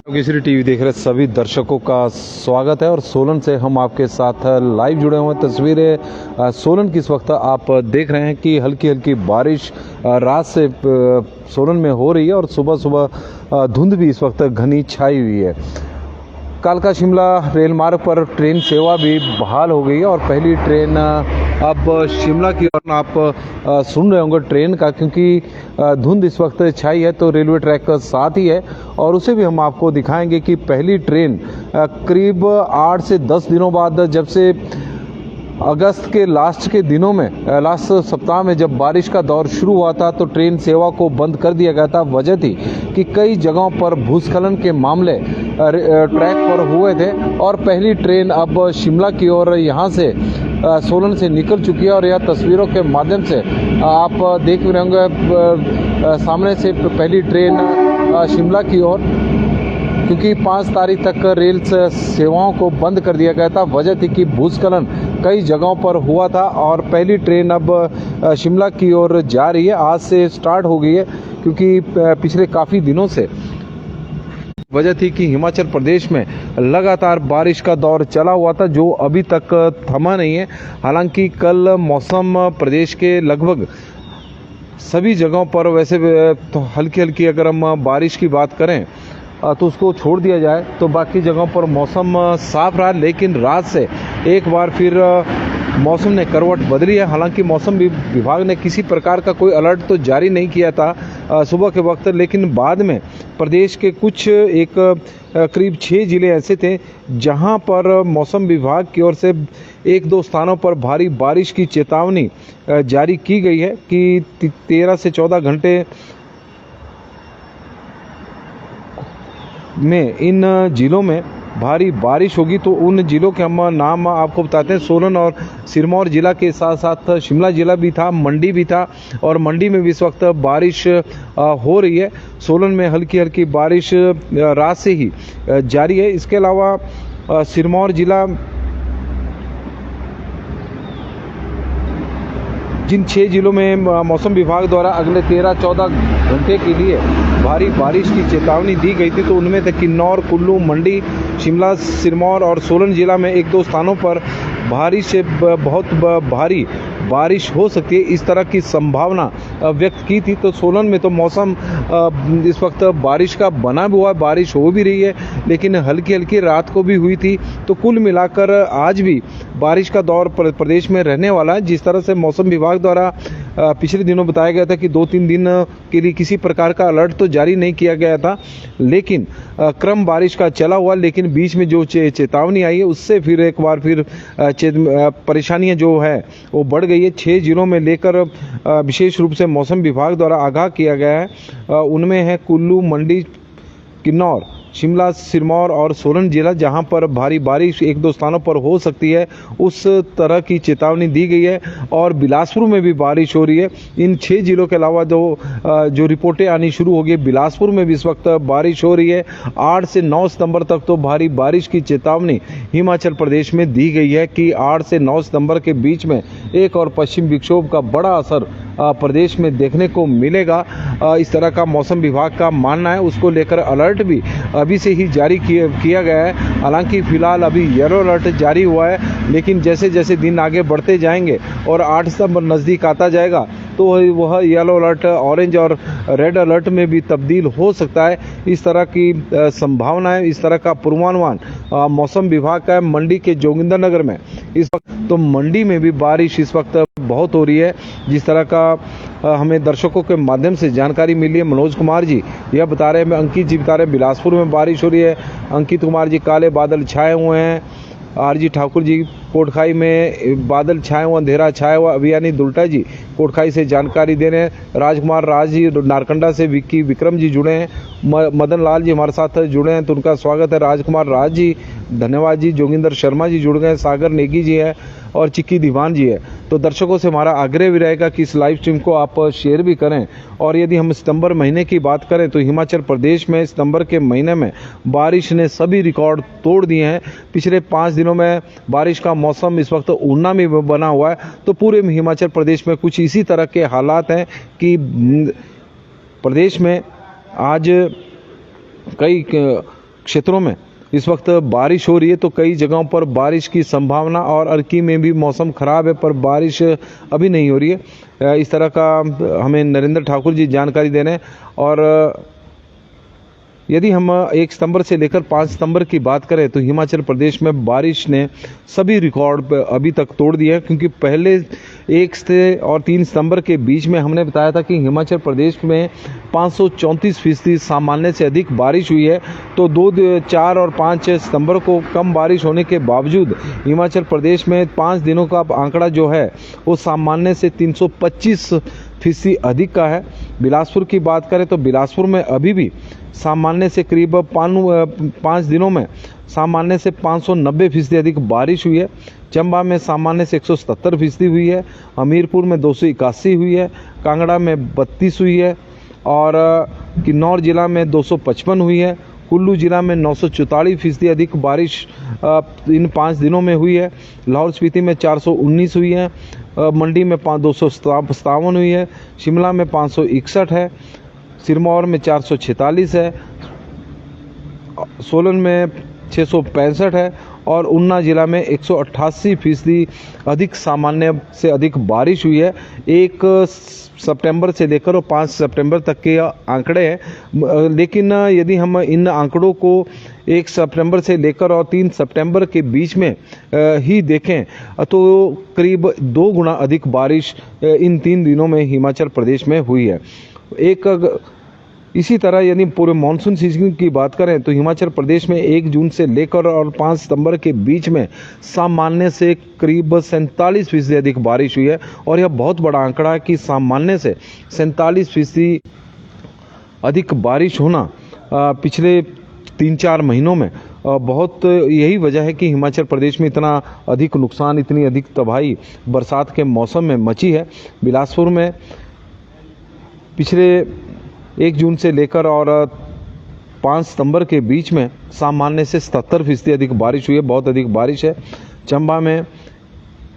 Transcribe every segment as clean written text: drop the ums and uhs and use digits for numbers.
Kesari TV देख रहे सभी दर्शकों का स्वागत है और सोलन से हम आपके साथ लाइव जुड़े हुए हैं। तस्वीरें सोलन की इस वक्त आप देख रहे हैं कि हल्की हल्की बारिश रात से सोलन में हो रही है और सुबह सुबह धुंध भी इस वक्त घनी छाई हुई है। कालका शिमला रेल मार्ग पर ट्रेन सेवा भी बहाल हो गई है और पहली ट्रेन अब शिमला की ओर आप सुन रहे होंगे ट्रेन का, क्योंकि धुंध इस वक्त छाई है तो रेलवे ट्रैक साथ ही है और उसे भी हम आपको दिखाएंगे कि पहली ट्रेन करीब 8 से 10 दिनों बाद, जब से अगस्त के लास्ट के दिनों में, लास्ट सप्ताह में जब बारिश का दौर शुरू हुआ था तो ट्रेन सेवा को बंद कर दिया गया था। वजह थी कि कई जगहों पर भूस्खलन के मामले ट्रैक पर हुए थे और पहली ट्रेन अब शिमला की ओर यहाँ से सोलन से निकल चुकी है और यह तस्वीरों के माध्यम से आप देख रहे होंगे सामने से पहली ट्रेन शिमला की ओर, क्योंकि 5 तारीख तक रेल सेवाओं को बंद कर दिया गया था। वजह थी कि भूस्खलन कई जगहों पर हुआ था और पहली ट्रेन अब शिमला की ओर जा रही है। आज से स्टार्ट हो गई है, क्योंकि पिछले काफ़ी दिनों से वजह थी कि हिमाचल प्रदेश में लगातार बारिश का दौर चला हुआ था, जो अभी तक थमा नहीं है। हालांकि कल मौसम प्रदेश के लगभग सभी जगहों पर वैसे तो हल्की हल्की, अगर हम बारिश की बात करें तो उसको छोड़ दिया जाए तो बाकी जगहों पर मौसम साफ रहा, लेकिन रात से एक बार फिर मौसम ने करवट बदली है। हालांकि मौसम विभाग ने किसी प्रकार का कोई अलर्ट तो जारी नहीं किया था सुबह के वक्त, लेकिन बाद में प्रदेश के कुछ करीब 6 ज़िले ऐसे थे जहां पर मौसम विभाग की ओर से 1-2 स्थानों पर भारी बारिश की चेतावनी जारी की गई है कि 13 से 14 घंटे में इन जिलों में भारी बारिश होगी। तो उन जिलों के हम नाम आपको बताते हैं। सोलन और सिरमौर जिला के साथ साथ शिमला जिला भी था, मंडी भी था और मंडी में भी इस वक्त बारिश हो रही है। सोलन में हल्की हल्की बारिश रात से ही जारी है। इसके अलावा सिरमौर जिला, जिन 6 जिलों में मौसम विभाग द्वारा अगले 13-14 घंटे के लिए भारी बारिश की चेतावनी दी गई थी, तो उनमें थे किन्नौर, कुल्लू, मंडी, शिमला, सिरमौर और सोलन जिला में 1-2 स्थानों पर भारी से बहुत भारी बारिश हो सकती है, इस तरह की संभावना व्यक्त की थी। तो सोलन में तो मौसम इस वक्त बारिश का बना भी हुआ है, बारिश हो भी रही है, लेकिन हल्की हल्की रात को भी हुई थी। तो कुल मिलाकर आज भी बारिश का दौर प्रदेश में रहने वाला है। जिस तरह से मौसम विभाग द्वारा पिछले दिनों बताया गया था कि 2-3 दिन के लिए किसी प्रकार का अलर्ट तो जारी नहीं किया गया था, लेकिन क्रम बारिश का चला हुआ, लेकिन बीच में जो चेतावनी आई है उससे फिर एक बार फिर परेशानियां जो है वो बढ़ गई है। 6 जिलों में लेकर विशेष रूप से मौसम विभाग द्वारा आगाह किया गया है। उनमें है कुल्लू, मंडी, किन्नौर, शिमला, सिरमौर और सोलन जिला, जहां पर भारी बारिश 1-2 स्थानों पर हो सकती है, उस तरह की चेतावनी दी गई है। और बिलासपुर में भी बारिश हो रही है। इन 6 जिलों के अलावा जो रिपोर्टें आनी शुरू हो गई, बिलासपुर में भी इस वक्त बारिश हो रही है। 8 से 9 सितंबर तक तो भारी बारिश की चेतावनी हिमाचल प्रदेश में दी गई है कि 8 से 9 सितंबर के बीच में एक और पश्चिम विक्षोभ का बड़ा असर प्रदेश में देखने को मिलेगा। इस तरह का मौसम विभाग का मानना है। उसको लेकर अलर्ट भी अभी से ही जारी किया गया है। हालांकि फिलहाल अभी येलो अलर्ट जारी हुआ है, लेकिन जैसे जैसे दिन आगे बढ़ते जाएंगे और 8 सितंबर नज़दीक आता जाएगा तो वह येलो अलर्ट ऑरेंज और रेड अलर्ट में भी तब्दील हो सकता है। इस तरह की संभावना है, इस तरह का पूर्वानुमान मौसम विभाग का है। मंडी के जोगिंदरनगर में इस वक्त तो मंडी में भी बारिश इस वक्त बहुत हो रही है। जिस तरह का हमें दर्शकों के माध्यम से जानकारी मिली है, मनोज कुमार जी यह बता रहे हैं, अंकित जी बता रहे हैं बिलासपुर में बारिश हो रही है। अंकित कुमार जी काले बादल छाए हुए हैं। आरजी ठाकुर जी कोटखाई में बादल छाए हुए, अंधेरा छाया हुआ। अभियानी दुल्टा जी कोटखाई से जानकारी दे रहे हैं। राजकुमार राज जी नारकंडा से विक्की विक्रम जी जुड़े हैं। मदन लाल जी हमारे साथ जुड़े हैं तो उनका स्वागत है। राजकुमार राज जी धन्यवाद जी। जोगिंदर शर्मा जी जुड़ गए। सागर नेगी जी है और चिक्की दीवान जी है। तो दर्शकों से हमारा आग्रह भी रहेगा कि इस लाइव स्ट्रीम को आप शेयर भी करें। और यदि हम सितंबर महीने की बात करें तो हिमाचल प्रदेश में सितंबर के महीने में बारिश ने सभी रिकॉर्ड तोड़ दिए हैं। पिछले 5 दिनों में बारिश का मौसम इस वक्त ऊना में बना हुआ है। तो पूरे हिमाचल प्रदेश में कुछ इसी तरह के हालात हैं कि प्रदेश में आज कई क्षेत्रों में इस वक्त बारिश हो रही है, तो कई जगहों पर बारिश की संभावना, और अर्की में भी मौसम खराब है पर बारिश अभी नहीं हो रही है। इस तरह का हमें नरेंद्र ठाकुर जी जानकारी दे रहे हैं। और यदि हम 1 सितंबर से लेकर 5 सितंबर की बात करें तो हिमाचल प्रदेश में बारिश ने सभी रिकॉर्ड अभी तक तोड़ दिए हैं, क्योंकि पहले 1 से और 3 सितंबर के बीच में हमने बताया था कि हिमाचल प्रदेश में 534% सामान्य से अधिक बारिश हुई है। तो 2, 4 और 5 सितंबर को कम बारिश होने के बावजूद हिमाचल प्रदेश में 5 दिनों का आंकड़ा जो है वो सामान्य से 325% अधिक का है। बिलासपुर की बात करें तो बिलासपुर में अभी भी सामान्य से करीब 5 दिनों में सामान्य से 590% अधिक बारिश हुई है। चंबा में सामान्य से 177% हुई है, हमीरपुर में 281 हुई है, कांगड़ा में 32 हुई है, और किन्नौर जिला में 255 हुई है। कुल्लू जिला में 944% अधिक बारिश इन 5 दिनों में हुई है। लाहौल स्पीति में 419 हुई है, मंडी में 257 हुई है, शिमला में 561 है, सिरमौर में 446 है, सोलन में 665 है, और ऊना जिला में 188% अधिक सामान्य से अधिक बारिश हुई है। 1 सितंबर से लेकर और 5 सितंबर तक के आंकड़े हैं, लेकिन यदि हम इन आंकड़ों को 1 सितंबर से लेकर और 3 सितंबर के बीच में ही देखें तो करीब 2 गुना अधिक बारिश इन 3 दिनों में हिमाचल प्रदेश में हुई है। इसी तरह यदि पूरे मानसून सीजन की बात करें तो हिमाचल प्रदेश में 1 जून से लेकर और 5 सितंबर के बीच में सामान्य से करीब 47% अधिक बारिश हुई है। और यह बहुत बड़ा आंकड़ा है कि सामान्य से 47% अधिक बारिश होना पिछले 3-4 महीनों में बहुत, यही वजह है कि हिमाचल प्रदेश में इतना अधिक नुकसान, इतनी अधिक तबाही बरसात के मौसम में मची है। बिलासपुर में पिछले 1 जून से लेकर और 5 सितंबर के बीच में सामान्य से 77% अधिक बारिश हुई है, बहुत अधिक बारिश है। चंबा में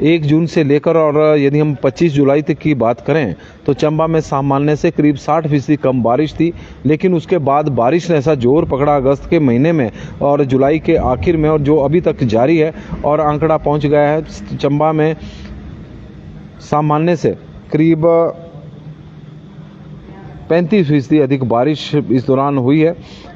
1 जून से लेकर और यदि हम 25 जुलाई तक की बात करें तो चंबा में सामान्य से करीब 60% कम बारिश थी, लेकिन उसके बाद बारिश ने ऐसा जोर पकड़ा अगस्त के महीने में और जुलाई के आखिर में, और जो अभी तक जारी है, और आंकड़ा पहुंच गया है चंबा में सामान्य से करीब 35% अधिक बारिश इस दौरान हुई है।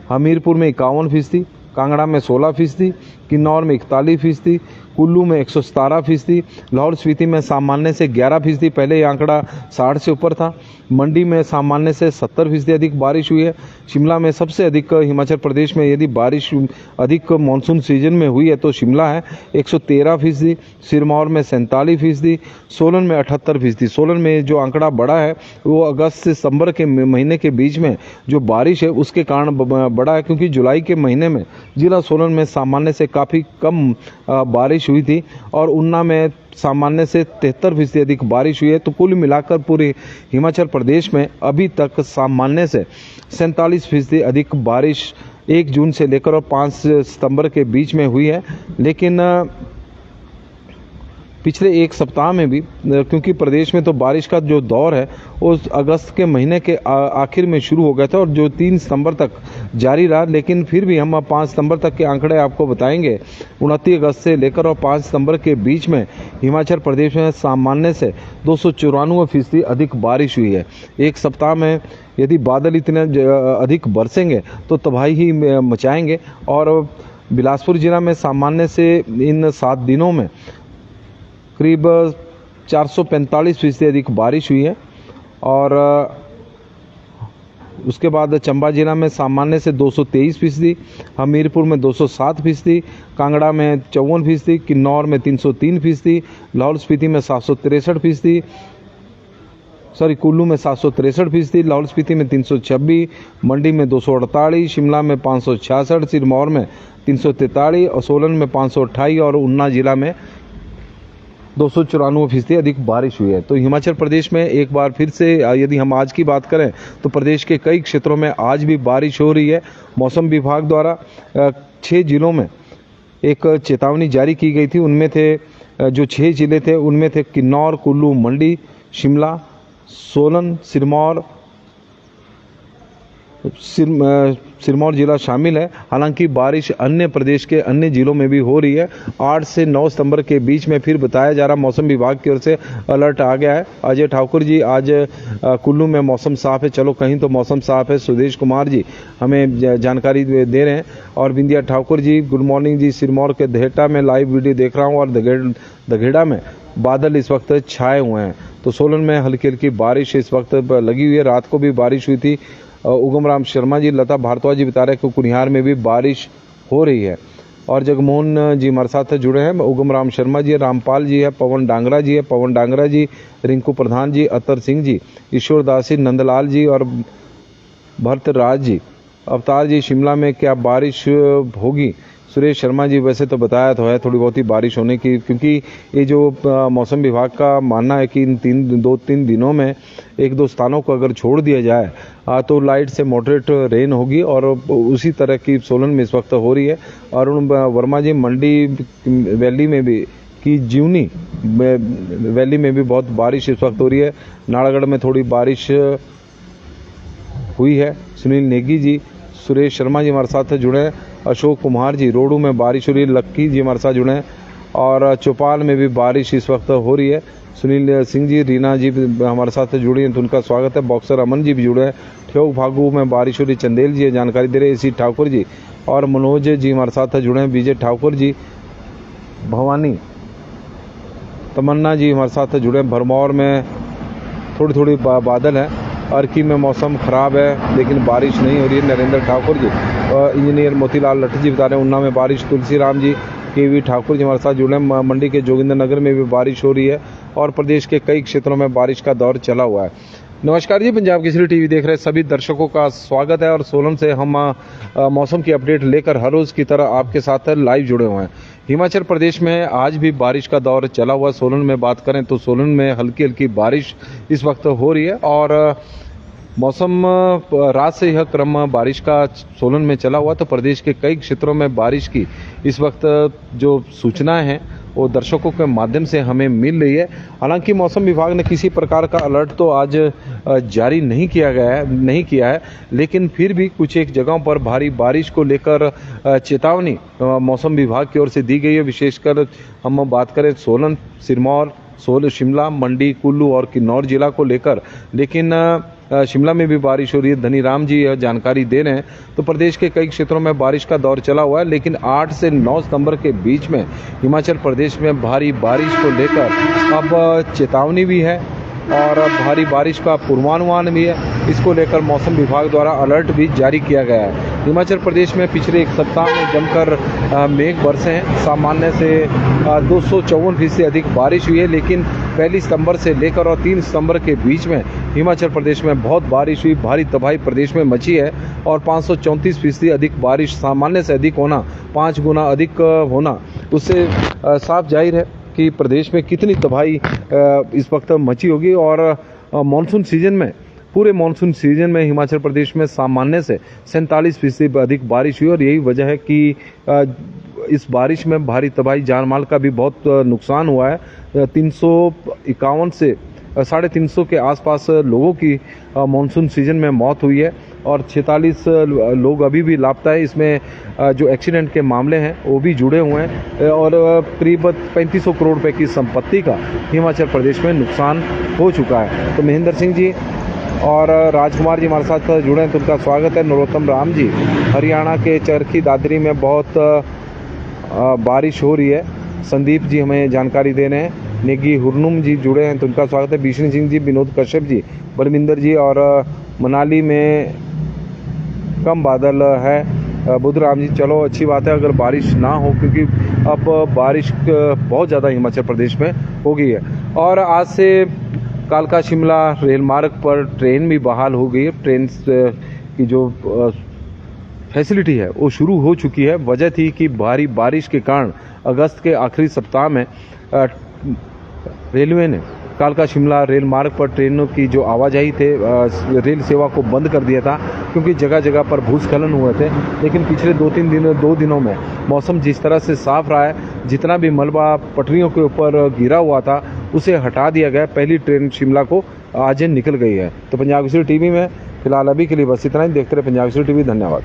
हमीरपुर में 51%, कांगड़ा में 16%, किन्नौर में 41%, कुल्लू में 117%, लाहौल स्पीति में सामान्य से 11%, पहले यह आंकड़ा 60 से ऊपर था। मंडी में सामान्य से 70% अधिक बारिश हुई है। शिमला में सबसे अधिक हिमाचल प्रदेश में यदि बारिश अधिक मानसून सीजन में हुई है तो शिमला है 113%, सिरमौर में 47%, सोलन में 78%। सोलन में जो आंकड़ा बढ़ा है वो अगस्त से सितंबर के महीने के बीच में जो बारिश है उसके कारण बढ़ा है, क्योंकि जुलाई के महीने में जिला सोलन में सामान्य से काफ़ी कम बारिश हुई थी, और ऊना में सामान्य से 73% अधिक बारिश हुई है। तो कुल मिलाकर पूरे हिमाचल प्रदेश में अभी तक सामान्य से 47% अधिक बारिश 1 जून से लेकर और 5 सितंबर के बीच में हुई है। लेकिन पिछले 1 सप्ताह में भी, क्योंकि प्रदेश में तो बारिश का जो दौर है वो अगस्त के महीने के आखिर में शुरू हो गया था और जो 3 सितंबर तक जारी रहा, लेकिन फिर भी हम 5 सितंबर तक के आंकड़े आपको बताएंगे। 29 अगस्त से लेकर और 5 सितंबर के बीच में हिमाचल प्रदेश में सामान्य से 294% अधिक बारिश हुई है। 1 सप्ताह में यदि बादल इतने अधिक बरसेंगे तो तबाही ही मचाएंगे, और बिलासपुर जिला में सामान्य से इन 7 दिनों में करीब 445% अधिक बारिश हुई है। और उसके बाद चंबा जिला में सामान्य से 223%, हमीरपुर में 207%, कांगड़ा में 54%, किन्नौर में 303%, लाहौल स्पीति में 763%, कुल्लू में 763%, लाहौल स्पीति में 326, मंडी में 248, शिमला में 566, सिरमौर में 343 और सोलन में 528 और ऊना जिला में 294% अधिक बारिश हुई है। तो हिमाचल प्रदेश में एक बार फिर से यदि हम आज की बात करें तो प्रदेश के कई क्षेत्रों में आज भी बारिश हो रही है। मौसम विभाग द्वारा 6 जिलों में एक चेतावनी जारी की गई थी। उनमें थे, जो 6 जिले थे उनमें थे किन्नौर, कुल्लू, मंडी, शिमला, सोलन, सिरमौर, सिरमौर जिला शामिल है। हालांकि बारिश अन्य प्रदेश के अन्य जिलों में भी हो रही है। 8 से 9 सितंबर के बीच में फिर बताया जा रहा मौसम विभाग की ओर से अलर्ट आ गया है। अजय ठाकुर जी, आज कुल्लू में मौसम साफ है, चलो कहीं तो मौसम साफ है। सुदेश कुमार जी हमें जानकारी दे रहे हैं। और बिंदिया ठाकुर जी, गुड मॉर्निंग जी, सिरमौर के दहेटा में लाइव वीडियो देख रहा हूँ और दघेड़ा में बादल इस वक्त छाए हुए हैं। तो सोलन में हल्की हल्की बारिश इस वक्त लगी हुई है। रात को भी बारिश हुई थी। उगम राम शर्मा जी, लता भारद्वाज जी बता रहे हैं कि कुनिहार में भी बारिश हो रही है। और जगमोहन जी हमारे साथ जुड़े हैं। उगम राम शर्मा जी, रामपाल जी है, पवन डांगरा जी है, पवन डांगरा जी, रिंकू प्रधान जी, अतर सिंह जी, ईश्वर दासी, नंदलाल जी और भरतराज जी। अवतार जी, शिमला में क्या बारिश होगी? सुरेश शर्मा जी, वैसे तो बताया तो है थोड़ी बहुत ही बारिश होने की, क्योंकि ये जो मौसम विभाग का मानना है कि इन 2-3 दिनों में 1-2 स्थानों को अगर छोड़ दिया जाए तो लाइट से मॉडरेट रेन होगी। और उसी तरह की सोलन में इस वक्त हो रही है। अरुण वर्मा जी, मंडी वैली में भी कि जीवनी वैली में भी बहुत बारिश इस वक्त हो रही है। नाड़ागढ़ में थोड़ी बारिश हुई है। सुनील नेगी जी, सुरेश शर्मा जी हमारे साथ जुड़े हैं। अशोक कुमार जी, रोडू में बारिश हो रही है। लक्की जी हमारे साथ जुड़े हैं। और चौपाल में भी बारिश इस वक्त हो रही है। सुनील सिंह जी, रीना जी हमारे साथ जुड़ी हैं तो उनका स्वागत है। बॉक्सर अमन जी भी जुड़े हैं। ठेक भागू में बारिश हो रही, चंदेल जी जानकारी दे रहे हैं। इसी ठाकुर जी और मनोज जी हमारे साथ जुड़े हैं। विजय ठाकुर जी, भवानी, तमन्ना जी हमारे साथ जुड़े हैं। भरमौर में थोड़ी थोड़ी बादल है। अर्की में मौसम खराब है लेकिन बारिश नहीं हो रही है। नरेंद्र ठाकुर जी, इंजीनियर मोतीलाल लट्ठ जी बता रहे हैं। उन्ना में बारिश। तुलसीराम जी, केवी ठाकुर जी हमारे साथ जुड़े हैं। मंडी के जोगिंदर नगर में भी बारिश हो रही है और प्रदेश के कई क्षेत्रों में बारिश का दौर चला हुआ है। नमस्कार जी, पंजाब केसरी टीवी देख रहे सभी दर्शकों का स्वागत है। और सोलन से हम मौसम की अपडेट लेकर हर रोज की तरह आपके साथ लाइव जुड़े हुए हैं। हिमाचल प्रदेश में आज भी बारिश का दौर चला हुआ। सोलन में बात करें तो सोलन में हल्की हल्की बारिश इस वक्त हो रही है। और मौसम रात से यह क्रम बारिश का सोलन में चला हुआ। तो प्रदेश के कई क्षेत्रों में बारिश की इस वक्त जो सूचनाएं हैं वो दर्शकों के माध्यम से हमें मिल रही है। हालांकि मौसम विभाग ने किसी प्रकार का अलर्ट तो आज जारी नहीं किया है, लेकिन फिर भी कुछ एक जगहों पर भारी बारिश को लेकर चेतावनी मौसम विभाग की ओर से दी गई है। विशेषकर हम बात करें सोलन, सिरमौर, शिमला, मंडी, कुल्लू और किन्नौर जिला को लेकर। लेकिन शिमला में भी बारिश हो रही है। धनीराम जी यह जानकारी दे रहे हैं। तो प्रदेश के कई क्षेत्रों में बारिश का दौर चला हुआ है, लेकिन 8 से 9 सितंबर के बीच में हिमाचल प्रदेश में भारी बारिश को लेकर अब चेतावनी भी है और भारी बारिश का पूर्वानुमान भी है। इसको लेकर मौसम विभाग द्वारा अलर्ट भी जारी किया गया है। हिमाचल प्रदेश में पिछले एक सप्ताह में जमकर मेघ बरसे हैं। सामान्य से 254% से अधिक बारिश हुई है। लेकिन 1 सितंबर से लेकर और 3 सितंबर के बीच में हिमाचल प्रदेश में बहुत बारिश हुई। भारी तबाही प्रदेश में मची है और 534% अधिक बारिश, सामान्य से अधिक होना, 5 गुना अधिक होना, उससे साफ जाहिर है कि प्रदेश में कितनी तबाही इस वक्त मची होगी। और मानसून सीजन में, पूरे मानसून सीजन में हिमाचल प्रदेश में सामान्य से 47% अधिक बारिश हुई। और यही वजह है कि इस बारिश में भारी तबाही, जान माल का भी बहुत नुकसान हुआ है। 351 से 350 के आसपास लोगों की मानसून सीजन में मौत हुई है और 46 लोग अभी भी लापता है। इसमें जो एक्सीडेंट के मामले हैं वो भी जुड़े हुए हैं। और करीब 3500 करोड़ रुपए की संपत्ति का हिमाचल प्रदेश में नुकसान हो चुका है। तो महेंद्र सिंह जी और राजकुमार जी हमारे साथ जुड़े हैं तो उनका स्वागत है। नरोत्तम राम जी, हरियाणा के चरखी दादरी में बहुत बारिश हो रही है। संदीप जी हमें जानकारी दे रहे हैं। नेगी हुरनुम जी जुड़े हैं तो उनका स्वागत है। बिशन सिंह जी, विनोद कश्यप जी, बलविंदर जी और मनाली में कम बादल है। बुधराम जी, चलो अच्छी बात है अगर बारिश ना हो, क्योंकि अब बारिश बहुत ज़्यादा हिमाचल प्रदेश में हो गई है। और आज से कालका शिमला रेल मार्ग पर ट्रेन भी बहाल हो गई है। ट्रेन की जो फैसिलिटी है वो शुरू हो चुकी है। वजह थी कि भारी बारिश के कारण अगस्त के आखिरी सप्ताह में रेलवे ने कालका शिमला रेल मार्ग पर ट्रेनों की जो आवाजाही थे, रेल सेवा को बंद कर दिया था, क्योंकि जगह जगह पर भूस्खलन हुए थे। लेकिन पिछले 2 दिनों में मौसम जिस तरह से साफ रहा है, जितना भी मलबा पटरियों के ऊपर गिरा हुआ था उसे हटा दिया गया। पहली ट्रेन शिमला को आज निकल गई है। तो पंजाब केसरी टीवी में फिलहाल अभी के लिए बस इतना ही। देखते रहे पंजाब टीवी। धन्यवाद।